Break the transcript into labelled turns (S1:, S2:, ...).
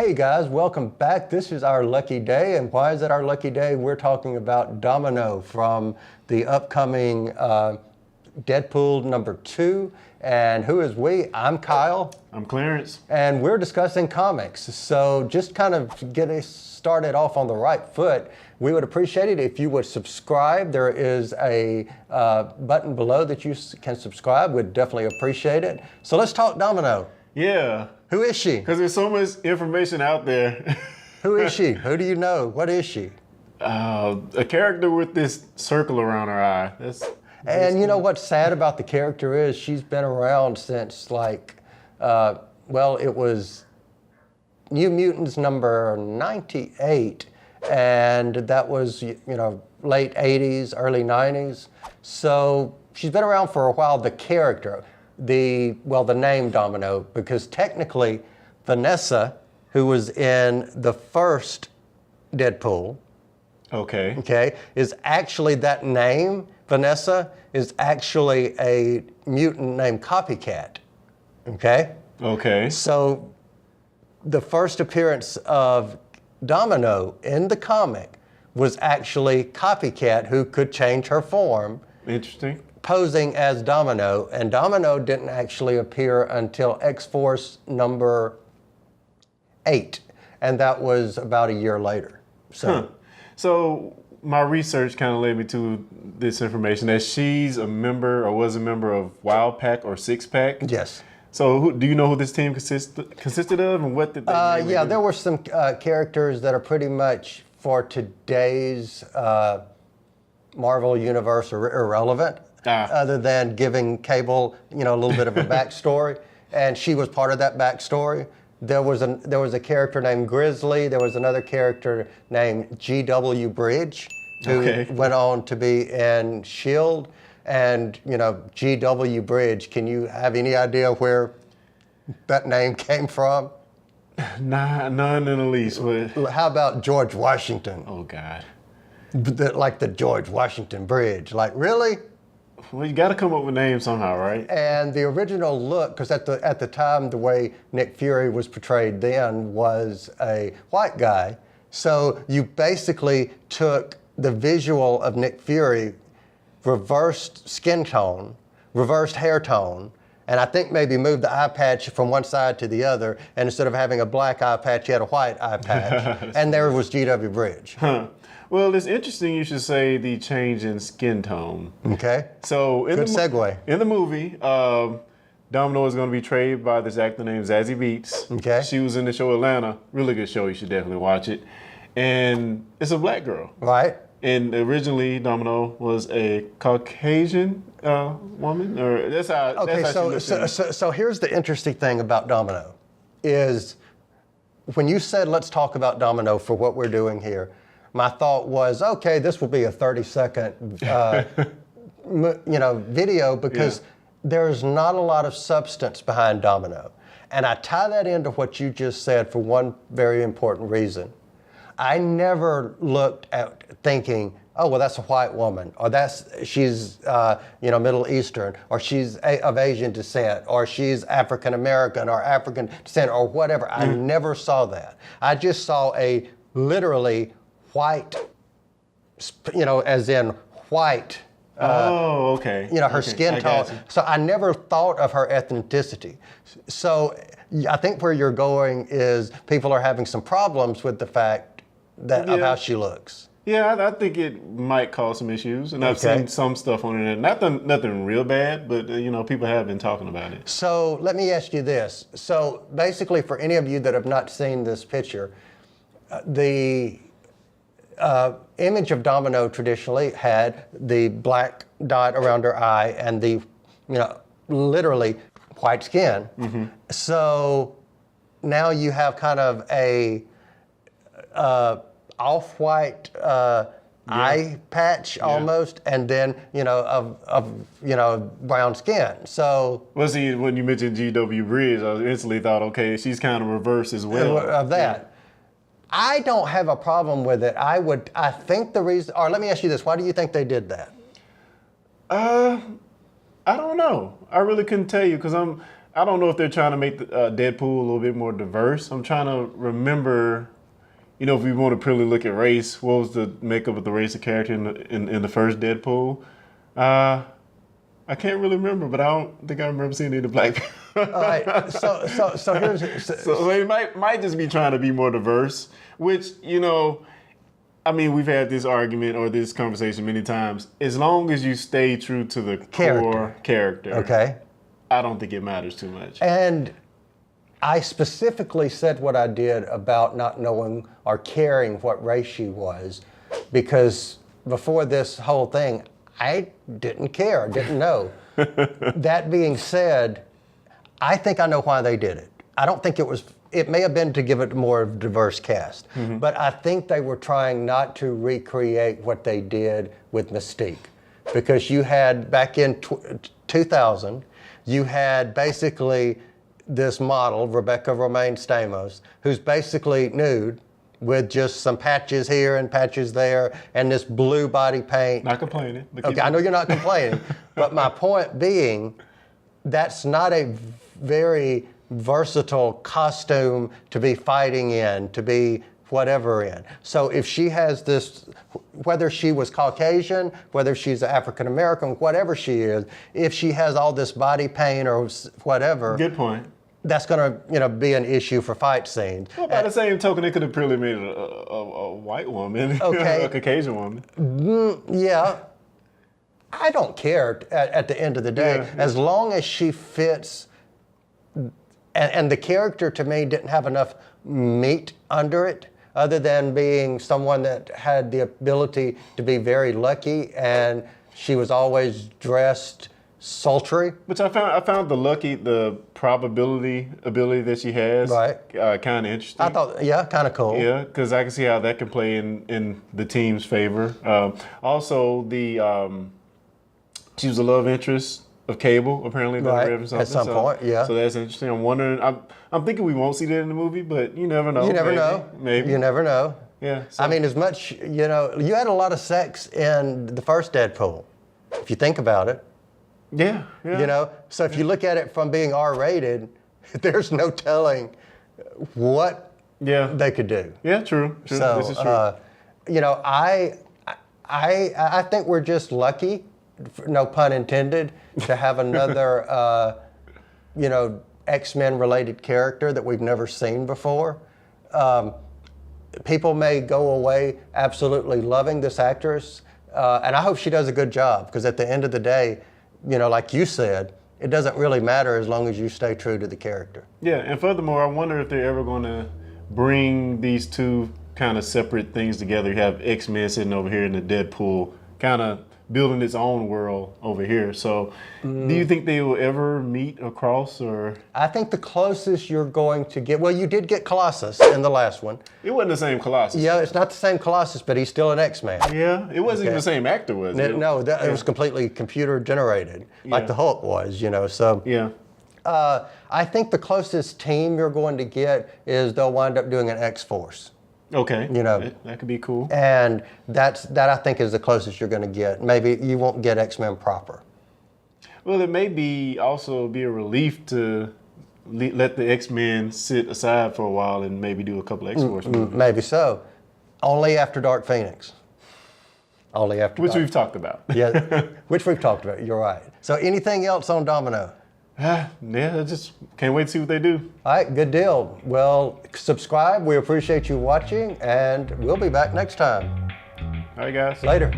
S1: Hey guys, welcome back. This is our lucky day. And why is it our lucky day? We're talking about Domino from the upcoming Deadpool #2. And who is we? I'm Kyle.
S2: I'm Clarence.
S1: And we're discussing comics. So just kind of get us started off on the right foot, we would appreciate it if you would subscribe. There is a button below that you can subscribe. We'd definitely appreciate it. So let's talk Domino.
S2: Yeah.
S1: Who is she?
S2: Because there's so much information out there.
S1: Who is she? Who do you know? What is she?
S2: A character with this circle around her eye.
S1: And you know what's sad about the character is she's been around since it was New Mutants number 98, and that was late 80s, early 90s. So she's been around for a while. The character. The name Domino, because technically Vanessa, who was in the first Deadpool, okay, is actually that name. Vanessa is actually a mutant named Copycat, okay? So the first appearance of Domino in the comic was actually Copycat, who could change her form.
S2: Interesting.
S1: Posing as Domino, and Domino didn't actually appear until X-Force number 8, and that was about a year later.
S2: So my research kind of led me to this information that she's a member or was a member of Wild Pack or Six Pack.
S1: Yes.
S2: So do you know who this team consisted of, and what did they do?
S1: There were some characters that are pretty much for today's Marvel universe irrelevant. Other than giving Cable, a little bit of a backstory, and she was part of that backstory. There was a character named Grizzly. There was another character named G.W. Bridge, who went on to be in S.H.I.E.L.D. And G.W. Bridge. Can you have any idea where that name came from?
S2: Nah, none in the least. But
S1: how about George Washington?
S2: Oh God!
S1: Like the George Washington Bridge. Like really?
S2: Well, you got to come up with names somehow, right?
S1: And the original look, because at the time, the way Nick Fury was portrayed then was a white guy. So you basically took the visual of Nick Fury, reversed skin tone, reversed hair tone, and I think maybe moved the eye patch from one side to the other. And instead of having a black eye patch, you had a white eye patch. And there was G.W. Bridge.
S2: Well, it's interesting you should say the change in skin tone.
S1: Okay.
S2: So
S1: good segue.
S2: In the movie, Domino is going to be portrayed by this actor named Zazie Beetz.
S1: Okay.
S2: She was in the show Atlanta. Really good show. You should definitely watch it. And it's a black girl.
S1: Right.
S2: And originally, Domino was a Caucasian woman, or that's how.
S1: Okay. So here's the interesting thing about Domino, is when you said let's talk about Domino for what we're doing here. My thought was, okay, this will be a 30-second, video because there's not a lot of substance behind Domino. And I tie that into what you just said for one very important reason. I never looked at thinking, oh, well, that's a white woman, or she's Middle Eastern, or she's of Asian descent, or she's African American, or African descent, or whatever. I never saw that. I just saw a literally white, as in white. Her skin tone. So I never thought of her ethnicity. So I think where you're going is people are having some problems with the fact of how she looks.
S2: Yeah, I think it might cause some issues, and I've seen some stuff on it. Nothing real bad, but people have been talking about it.
S1: So let me ask you this. So basically, for any of you that have not seen this picture, the image of Domino traditionally had the black dot around her eye and the, literally white skin. Mm-hmm. So now you have kind of a off-white eye patch almost, and then brown skin. So
S2: see, when you mentioned G.W. Bridge, I instantly thought, okay, she's kind of reverse as well
S1: of that. Yeah. I don't have a problem with it. I think the reason, or let me ask you this, why do you think they did that?
S2: I don't know. I really couldn't tell you because I don't know if they're trying to make Deadpool a little bit more diverse. I'm trying to remember, you know, if we want to purely look at race, what was the makeup of the race of character in the first Deadpool? I can't really remember, but I don't think I remember seeing any black people.
S1: All right. So here's
S2: So they might just be trying to be more diverse, which, you know, I mean, we've had this argument or this conversation many times. As long as you stay true to the core character,
S1: okay.
S2: I don't think it matters too much.
S1: And I specifically said what I did about not knowing or caring what race she was, because before this whole thing, I didn't care, didn't know. That being said, I think I know why they did it. I don't think it may have been to give it more of a diverse cast, but I think they were trying not to recreate what they did with Mystique. Because you had, back in 2000, you had basically this model, Rebecca Romaine Stamos, who's basically nude, with just some patches here and patches there, and this blue body paint.
S2: Not complaining.
S1: Okay, I know you're not complaining, but my point being, that's not a very versatile costume to be fighting in, to be whatever in. So if she has this, whether she was Caucasian, whether she's African American, whatever she is, if she has all this body paint or whatever.
S2: Good point.
S1: That's going to, be an issue for fight scenes.
S2: Well, by the same token, they could have purely made it a white woman,
S1: okay.
S2: a Caucasian woman.
S1: Yeah, I don't care at the end of the day, as long as she fits. And the character to me didn't have enough meat under it, other than being someone that had the ability to be very lucky, and she was always dressed sultry.
S2: Which I found the probability ability that she has,
S1: right,
S2: kind of interesting.
S1: I thought, yeah, kind of cool.
S2: Yeah, because I can see how that can play in the team's favor. Also, she was a love interest of Cable, apparently.
S1: Right, at some point, yeah.
S2: So that's interesting. I'm wondering. I'm thinking we won't see that in the movie, but you never know.
S1: You never know.
S2: Maybe.
S1: You never know.
S2: Yeah. So.
S1: I mean, as much, you had a lot of sex in the first Deadpool, if you think about it.
S2: Yeah.
S1: So if you look at it from being R-rated, there's no telling what they could do.
S2: Yeah, true.
S1: So,
S2: this is true.
S1: I think we're just lucky, no pun intended, to have another, X-Men related character that we've never seen before. People may go away absolutely loving this actress, and I hope she does a good job, because at the end of the day, like you said, it doesn't really matter as long as you stay true to the character.
S2: Yeah, and furthermore, I wonder if they're ever going to bring these two kind of separate things together. You have X-Men sitting over here and the Deadpool kind of building its own world over here. So do you think they will ever meet across, or?
S1: I think the closest you're going to get, well, you did get Colossus in the last one.
S2: It wasn't the same Colossus.
S1: Yeah, it's not the same Colossus, but he's still an X-Man.
S2: Yeah, it wasn't even the same actor, was it?
S1: No, it was completely computer generated, like the Hulk was, so.
S2: Yeah.
S1: I think the closest team you're going to get is they'll wind up doing an X-Force.
S2: Okay. That could be cool.
S1: And that I think is the closest you're going to get. Maybe you won't get X-Men proper.
S2: Well, it may also be a relief to let the X-Men sit aside for a while and maybe do a couple of X-Force movies.
S1: Maybe so. Only after Dark Phoenix.
S2: Which we've talked about.
S1: Yeah, which we've talked about. You're right. So anything else on Domino?
S2: Yeah, I just can't wait to see what they do.
S1: All right, good deal. Well, subscribe. We appreciate you watching, and we'll be back next time.
S2: All right, guys.
S1: Later.